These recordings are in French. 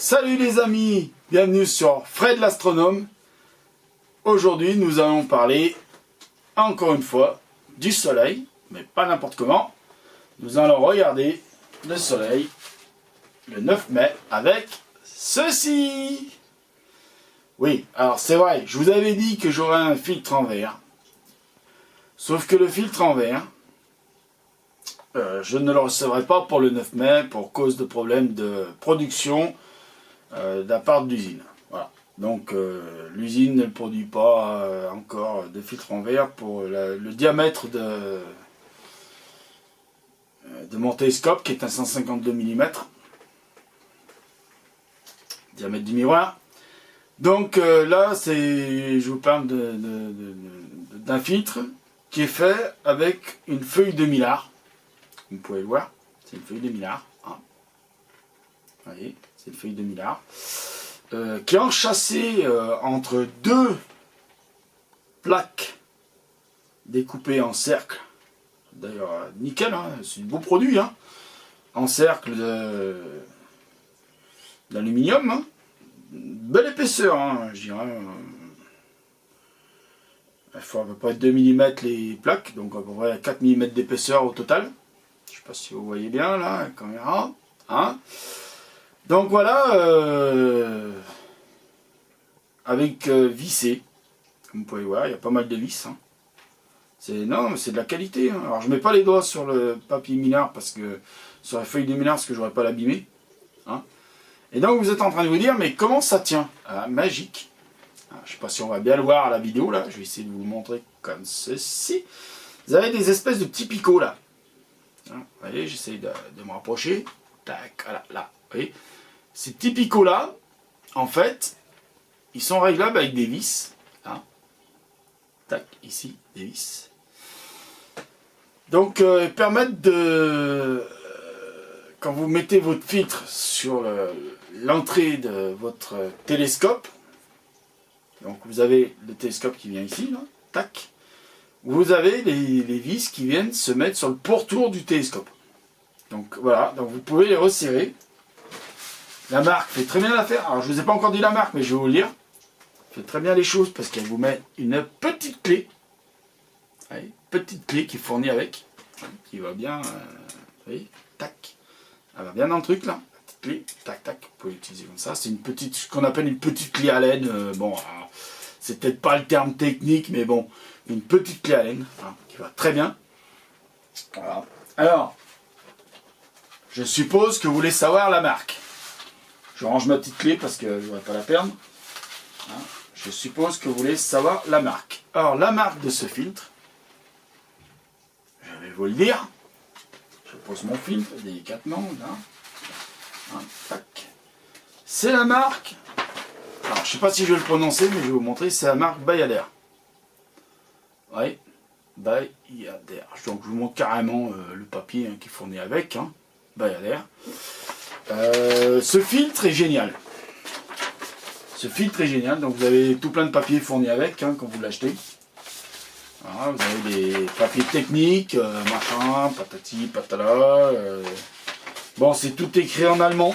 Salut les amis, bienvenue sur Fred l'astronome. Aujourd'hui nous allons parler encore une fois du soleil, mais pas n'importe comment. Nous allons regarder le soleil le 9 mai avec ceci. Oui, alors c'est vrai, je vous avais dit que j'aurais un filtre en verre. Sauf que le filtre en verre, je ne le recevrai pas pour le 9 mai pour cause de problèmes de production de la part de l'usine. Voilà. Donc l'usine ne produit pas encore de filtre en verre pour le diamètre de mon télescope qui est un 152 mm. Diamètre du miroir. Donc là, je vous parle d'un filtre qui est fait avec une feuille de millard. Vous pouvez le voir, c'est une feuille de millard. Hein. Vous voyez, c'est une feuille de millard. Qui est enchâssée entre deux plaques découpées en cercle. D'ailleurs, nickel, hein, c'est du beau produit. Hein, en cercle d'aluminium. Hein. Belle épaisseur, hein, je dirais. Il faut à peu près 2 mm les plaques, donc à peu près 4 mm d'épaisseur au total. Je ne sais pas si vous voyez bien là, la caméra. Hein. Donc voilà, avec vissé, comme vous pouvez voir, il y a pas mal de vis. Hein. C'est de la qualité. Hein. Alors je ne mets pas les doigts sur le papier millard, parce que sur la feuille de millard, parce que je n'aurais pas l'abîmer. Hein. Et donc vous êtes en train de vous dire, mais comment ça tient? Ah, magique. Alors, je ne sais pas si on va bien le voir à la vidéo là, je vais essayer de vous le montrer comme ceci. Vous avez des espèces de petits picots là. Hein, vous voyez, j'essaie de me rapprocher. Tac, voilà, là. Vous voyez, ces petits picots là, en fait, ils sont réglables avec des vis. Hein. Tac, ici, des vis. Donc, ils permettent de... quand vous mettez votre filtre sur l'entrée de votre télescope, donc vous avez le télescope qui vient ici, là, tac, vous avez les vis qui viennent se mettre sur le pourtour du télescope. Donc voilà, donc vous pouvez les resserrer. La marque fait très bien l'affaire. Alors je ne vous ai pas encore dit la marque, mais je vais vous le dire. Elle fait très bien les choses parce qu'elle vous met une petite clé. Allez, petite clé qui est fournie avec, qui va bien, vous voyez, tac. Elle va bien dans le truc là. Petite clé, tac tac, vous pouvez l'utiliser comme ça. C'est une petite, ce qu'on appelle une petite clé à laine. Bon, c'est peut-être pas le terme technique, mais bon, une petite clé à laine hein, qui va très bien. Voilà. Alors, je suppose que vous voulez savoir la marque. Je range ma petite clé parce que je ne voudrais pas la perdre. Hein. Je suppose que vous voulez savoir la marque. Alors, la marque de ce filtre, je vais vous le dire. Je pose mon filtre délicatement. Là. Hein, tac. C'est la marque. Alors, je ne sais pas si je vais le prononcer, mais je vais vous montrer. C'est la marque Bayader. Oui, Bayader. Donc, je vous montre carrément le papier hein, qui est fourni avec. Hein. Bayader. Ce filtre est génial. Ce filtre est génial. Donc, vous avez tout plein de papiers fournis avec hein, quand vous l'achetez. Voilà, vous avez des papiers techniques, machin, patati, patala. Bon, c'est tout écrit en allemand.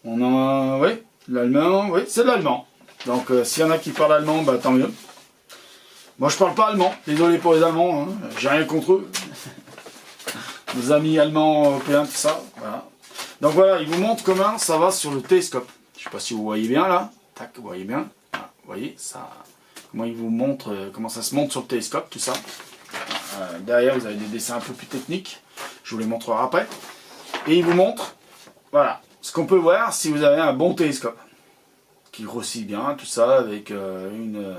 On a, oui, l'allemand, oui, c'est de l'allemand. Donc, s'il y en a qui parlent allemand, bah tant mieux. Moi, je parle pas allemand. Désolé pour les Allemands, hein. J'ai rien contre eux. Nos amis allemands, européens, tout ça. Voilà. Donc voilà, il vous montre comment ça va sur le télescope. Je ne sais pas si vous voyez bien là. Tac, vous voyez bien. Voilà, vous voyez ça. Comment il vous montre comment ça se monte sur le télescope, tout ça. Derrière, vous avez des dessins un peu plus techniques. Je vous les montrerai après. Et il vous montre, voilà, ce qu'on peut voir si vous avez un bon télescope. Qui grossit bien, tout ça, avec une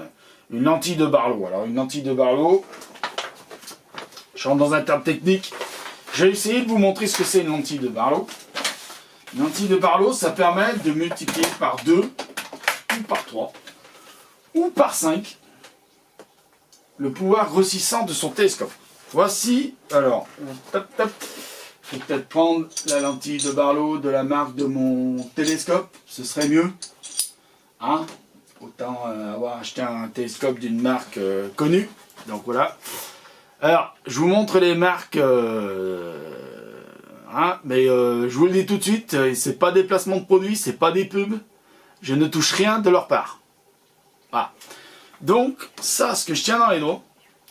lentille de Barlow. Alors, une lentille de Barlow, je rentre dans un terme technique. Je vais essayer de vous montrer ce que c'est une lentille de Barlow. Une lentille de Barlow, ça permet de multiplier par 2, ou par 3, ou par 5, le pouvoir grossissant de son télescope. Voici, alors, tap, tap. Je vais peut-être prendre la lentille de Barlow de la marque de mon télescope, ce serait mieux. Hein? Autant avoir acheté un télescope d'une marque connue. Donc voilà. Alors, je vous montre les marques Hein, mais je vous le dis tout de suite, c'est pas des placements de produits, c'est pas des pubs. Je ne touche rien de leur part. Voilà. Donc, ça, ce que je tiens dans les doigts,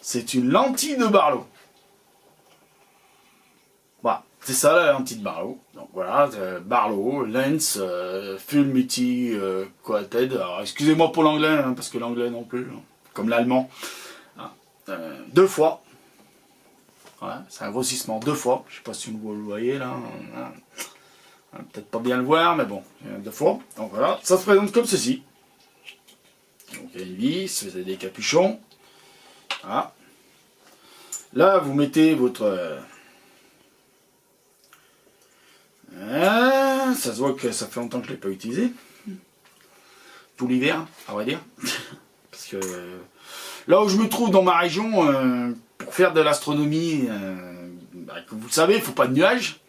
c'est une lentille de Barlow. Voilà, c'est ça la lentille de Barlow. Donc voilà, Barlow, Lens, Full Multi Quad. Alors excusez-moi pour l'anglais, hein, parce que l'anglais non plus, hein, comme l'allemand. Hein, 2 fois. Voilà, c'est un grossissement 2 fois. Je sais pas si vous le voyez là. Hein. Peut-être pas bien le voir, mais bon, 2 fois. Donc voilà, ça se présente comme ceci. Donc il y a une vis, vous avez des capuchons. Voilà. Là, vous mettez votre... ça se voit que ça fait longtemps que je ne l'ai pas utilisé. Tout l'hiver, à vrai dire. Parce que là où je me trouve dans ma région, pour faire de l'astronomie, comme vous le savez, il ne faut pas de nuages.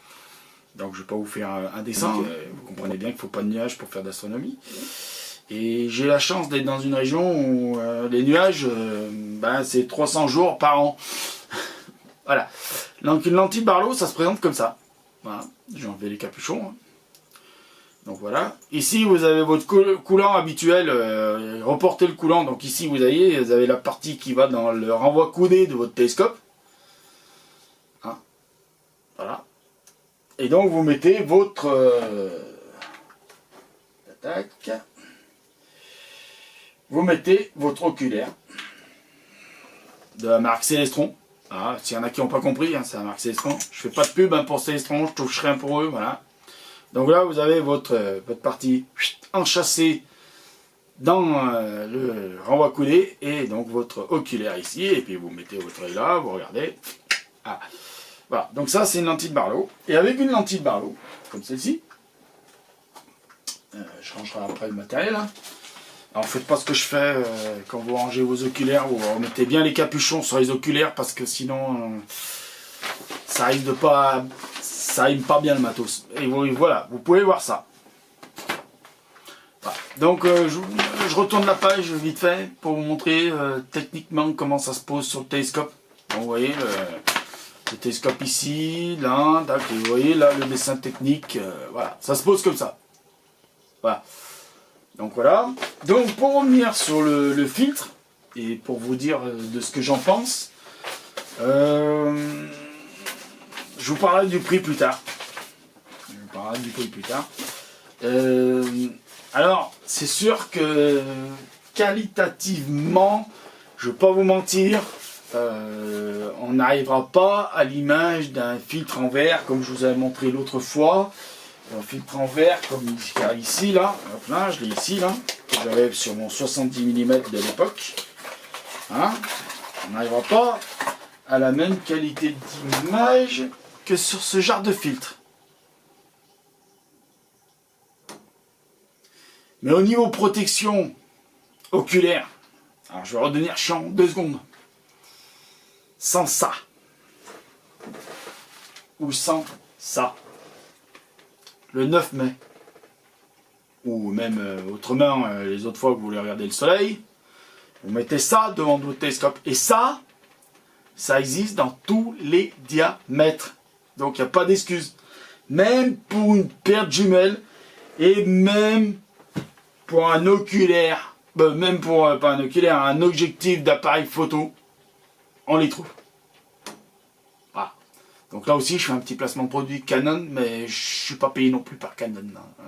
Donc je ne vais pas vous faire un dessin. Vous comprenez bien qu'il ne faut pas de nuages pour faire de l'astronomie. Et j'ai la chance d'être dans une région où les nuages, c'est 300 jours par an. Voilà. Donc une lentille Barlow, ça se présente comme ça. Voilà. J'ai enlevé les capuchons. Hein. Donc voilà. Ici, vous avez votre coulant habituel. Reportez le coulant. Donc ici, vous avez la partie qui va dans le renvoi coudé de votre télescope. Hein. Voilà. Et donc, vous mettez votre... tac. Vous mettez votre oculaire de la marque Célestron. Ah, s'il y en a qui n'ont pas compris, hein, c'est la marque Célestron. Je fais pas de pub pour Célestron, je touche rien pour eux, voilà. Donc là, vous avez votre partie enchâssée dans le renvoi coudé et donc votre oculaire ici. Et puis vous mettez votre œil là, vous regardez. Ah. Voilà, donc ça c'est une lentille de Barlow. Et avec une lentille de Barlow, comme celle-ci, je rangerai après le matériel. Hein. Alors faites pas ce que je fais quand vous rangez vos oculaires, vous remettez bien les capuchons sur les oculaires parce que sinon ça risque de pas, ça aime pas bien le matos. Et voilà, vous pouvez voir ça. Voilà. Donc je retourne la page vite fait pour vous montrer techniquement comment ça se pose sur le télescope. Donc vous voyez le télescope ici, là, et vous voyez là le dessin technique, voilà, ça se pose comme ça. Voilà. Donc voilà. Donc pour revenir sur le filtre, et pour vous dire de ce que j'en pense, je vous parlerai du prix plus tard. Alors, c'est sûr que qualitativement, je ne vais pas vous mentir, on n'arrivera pas à l'image d'un filtre en verre, comme je vous avais montré l'autre fois. Un filtre en verre comme ici là, hop là, je l'ai ici là, que j'avais sur mon 70 mm de l'époque. Hein, on n'arrivera pas à la même qualité d'image que sur ce genre de filtre. Mais au niveau protection oculaire, alors je vais redevenir chiant 2 secondes. Sans ça, ou sans ça, le 9 mai, ou même autrement, les autres fois que vous voulez regarder le soleil, vous mettez ça devant votre télescope. Et ça existe dans tous les diamètres. Donc il n'y a pas d'excuse. Même pour une paire de jumelles, et même pour un oculaire, même pour, pas un oculaire, un objectif d'appareil photo, on les trouve. Voilà. Donc là aussi, je fais un petit placement de produit Canon, mais je ne suis pas payé non plus par Canon. Hein.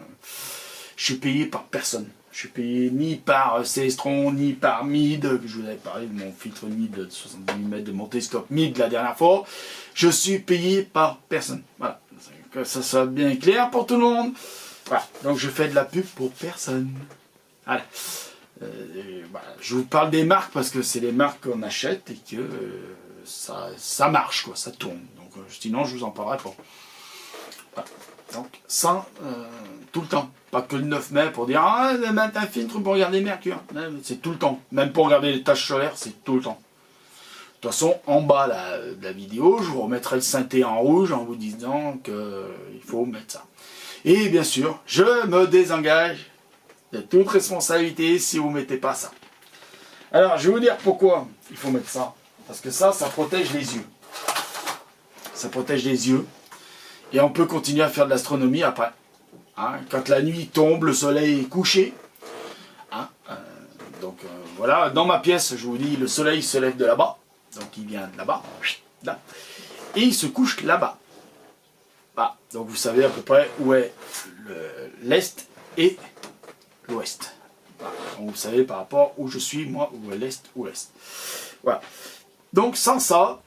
Je suis payé par personne. Je suis payé ni par Célestron, ni par Meade. Je vous avais parlé de mon filtre Meade de 70 mm, de mon télescope Meade la dernière fois. Je suis payé par personne. Voilà. Que ça soit bien clair pour tout le monde. Voilà. Donc je fais de la pub pour personne. Voilà. Voilà. Je vous parle des marques parce que c'est les marques qu'on achète et que ça marche, quoi, ça tourne. Donc sinon je vous en parlerai pas. Voilà. Donc ça, tout le temps. Pas que le 9 mai pour dire ah, mettre un filtre pour regarder Mercure. C'est tout le temps. Même pour regarder les taches solaires, c'est tout le temps. De toute façon, en bas de la vidéo, je vous remettrai le synthé en rouge en vous disant qu'il faut mettre ça. Et bien sûr, je me désengage de toute responsabilité si vous ne mettez pas ça. Alors, je vais vous dire pourquoi il faut mettre ça. Parce que ça protège les yeux. Ça protège les yeux. Et on peut continuer à faire de l'astronomie après. Hein, quand la nuit tombe, le soleil est couché. Hein, donc voilà, dans ma pièce, je vous dis, le soleil se lève de là-bas. Donc il vient de là-bas. Là, et il se couche là-bas. Voilà, donc vous savez à peu près où est l'Est et l'Ouest. Voilà, donc vous savez par rapport où je suis, moi, où est l'Est ou l'Est. Voilà. Donc sans ça,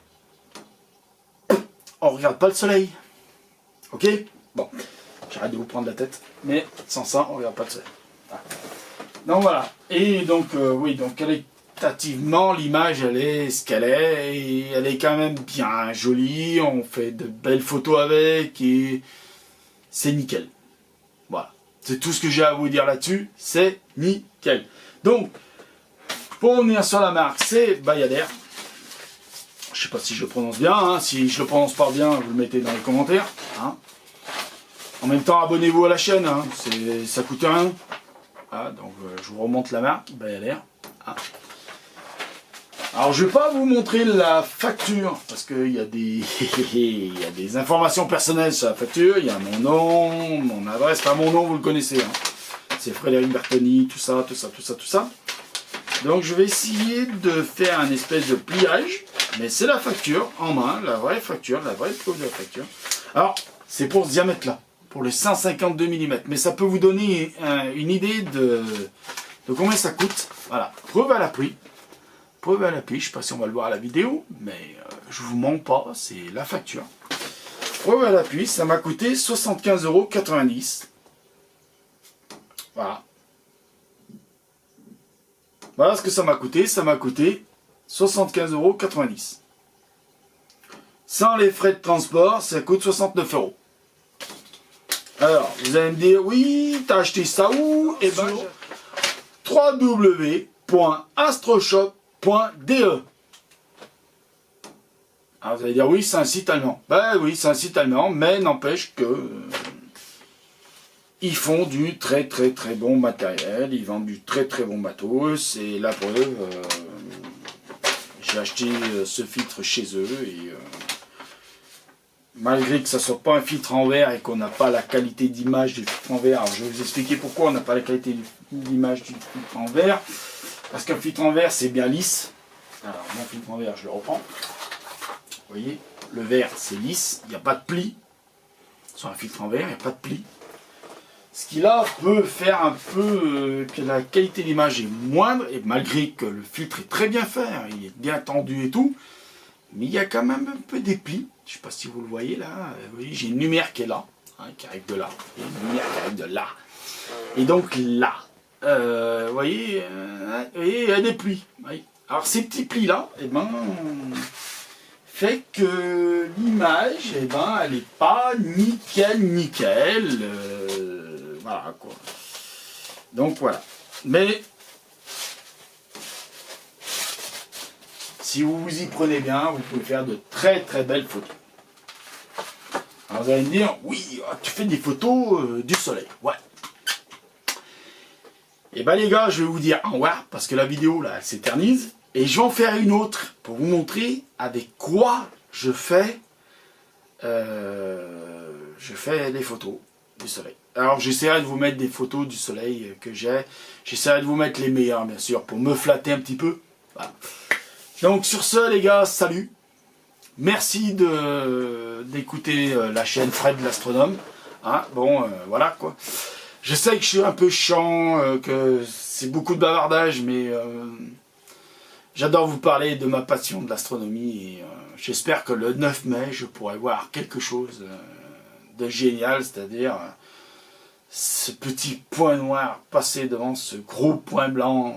on ne regarde pas le soleil. Ok? Bon, j'arrête de vous prendre la tête, mais sans ça, on ne regarde pas le soleil. Voilà. Donc voilà. Et donc, oui, donc qualitativement, l'image, elle est ce qu'elle est, et elle est quand même bien jolie, on fait de belles photos avec, et c'est nickel. Voilà. C'est tout ce que j'ai à vous dire là-dessus, c'est nickel. Donc, pour revenir sur la marque, c'est Bayadère. Je sais pas si je le prononce bien, hein. Si je le prononce pas bien, vous le mettez dans les commentaires. Hein. En même temps, abonnez-vous à la chaîne, hein. Ça coûte rien. Ah, donc je vous remonte la marque, Bayadère. Ah. Alors je vais pas vous montrer la facture, parce qu'il y a des il y a des informations personnelles sur la facture, il y a mon nom, mon adresse, enfin mon nom vous le connaissez, hein. C'est Frédéric Bertoni, tout ça. Donc je vais essayer de faire un espèce de pliage, mais c'est la facture en main, la vraie facture, la vraie preuve de la facture. Alors c'est pour ce diamètre là, pour les 152 mm, mais ça peut vous donner une idée de combien ça coûte. Voilà, preuve à l'appui. Preuve à l'appui, je ne sais pas si on va le voir à la vidéo, mais je vous mens pas, c'est la facture. Preuve à l'appui, ça m'a coûté 75,90 €. Voilà. Voilà ce que ça m'a coûté 75,90 €. Sans les frais de transport, ça coûte 69 €. Alors, vous allez me dire, oui, t'as acheté ça où? Eh ben, www.astroshop.de. Alors vous allez dire, oui, c'est un site allemand. Ben oui, c'est un site allemand, mais n'empêche que ils font du très bon matériel, ils vendent du très bon matos, et la preuve, j'ai acheté ce filtre chez eux, et malgré que ça ne soit pas un filtre en verre et qu'on n'a pas la qualité d'image du filtre en verre, alors je vais vous expliquer pourquoi on n'a pas la qualité d'image du filtre en verre, parce qu'un filtre en verre c'est bien lisse. Alors mon filtre en verre, je le reprends, vous voyez, le verre c'est lisse, il n'y a pas de pli, sur un filtre en verre il n'y a pas de pli. Ce qui là peut faire un peu que la qualité d'image est moindre, et malgré que le filtre est très bien fait, hein, il est bien tendu et tout, mais il y a quand même un peu des plis. Je ne sais pas si vous le voyez là, vous voyez, j'ai une lumière qui est là, hein, qui arrive de là, et une lumière qui arrive de là. Et donc là, vous voyez, il y a des plis. Voyez. Alors ces petits plis là, eh ben, fait que l'image, eh ben, elle n'est pas nickel. Voilà quoi. Donc voilà. Mais si vous vous y prenez bien, vous pouvez faire de très belles photos. Alors vous allez me dire, oui, tu fais des photos du soleil. Ouais. Et ben les gars, je vais vous dire au revoir, parce que la vidéo là, elle s'éternise. Et je vais en faire une autre pour vous montrer avec quoi je fais les photos du soleil. Alors j'essaierai de vous mettre des photos du soleil que j'ai. J'essaierai de vous mettre les meilleures bien sûr pour me flatter un petit peu. Voilà. Donc sur ce les gars, salut. Merci d'écouter la chaîne Fred l'astronome. Hein, bon voilà quoi. Je sais que je suis un peu chiant, que c'est beaucoup de bavardage, mais j'adore vous parler de ma passion de l'astronomie. Et j'espère que le 9 mai, je pourrai voir quelque chose de génial, c'est-à-dire ce petit point noir passer devant ce gros point blanc,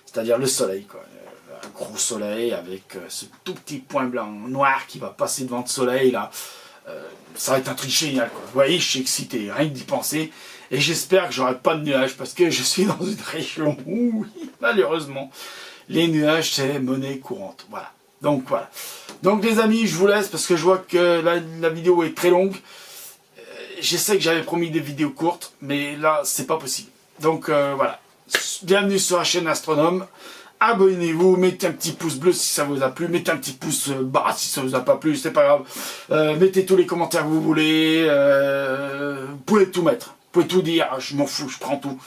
c'est-à-dire le soleil, quoi. Un gros soleil avec ce tout petit point blanc noir qui va passer devant le soleil là. Ça va être un truc génial quoi. Vous voyez, je suis excité, rien que d'y penser. Et j'espère que j'aurai pas de nuages parce que je suis dans une région où malheureusement les nuages c'est monnaie courante. Voilà. Donc voilà. Donc les amis, je vous laisse parce que je vois que la vidéo est très longue. Je sais que j'avais promis des vidéos courtes, mais là c'est pas possible. Donc voilà. Bienvenue sur la chaîne Astronome. abonnez-vous, mettez un petit pouce bleu si ça vous a plu, mettez un petit pouce bas si ça vous a pas plu, c'est pas grave. Mettez tous les commentaires que vous voulez, vous pouvez tout mettre, vous pouvez tout dire, je m'en fous, je prends tout.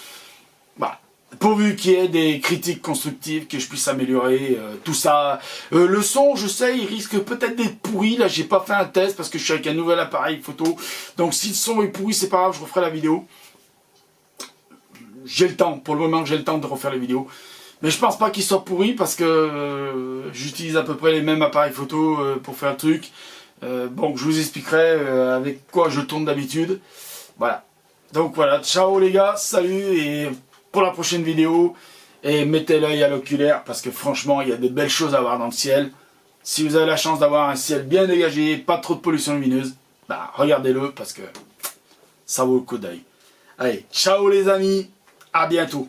Voilà. Pourvu qu'il y ait des critiques constructives, que je puisse améliorer tout ça. Le son, je sais, il risque peut-être d'être pourri. Là, j'ai pas fait un test parce que je suis avec un nouvel appareil photo. Donc, si le son est pourri, c'est pas grave, je referai la vidéo. J'ai le temps, pour le moment, j'ai le temps de refaire les vidéos. Mais je pense pas qu'il soit pourri parce que j'utilise à peu près les mêmes appareils photo pour faire le truc. Bon, je vous expliquerai avec quoi je tourne d'habitude. Voilà. Donc voilà, ciao les gars, salut et pour la prochaine vidéo. Et mettez l'œil à l'oculaire parce que franchement, il y a de belles choses à voir dans le ciel. Si vous avez la chance d'avoir un ciel bien dégagé, pas trop de pollution lumineuse, bah regardez-le parce que ça vaut le coup d'œil. Allez, ciao les amis, à bientôt.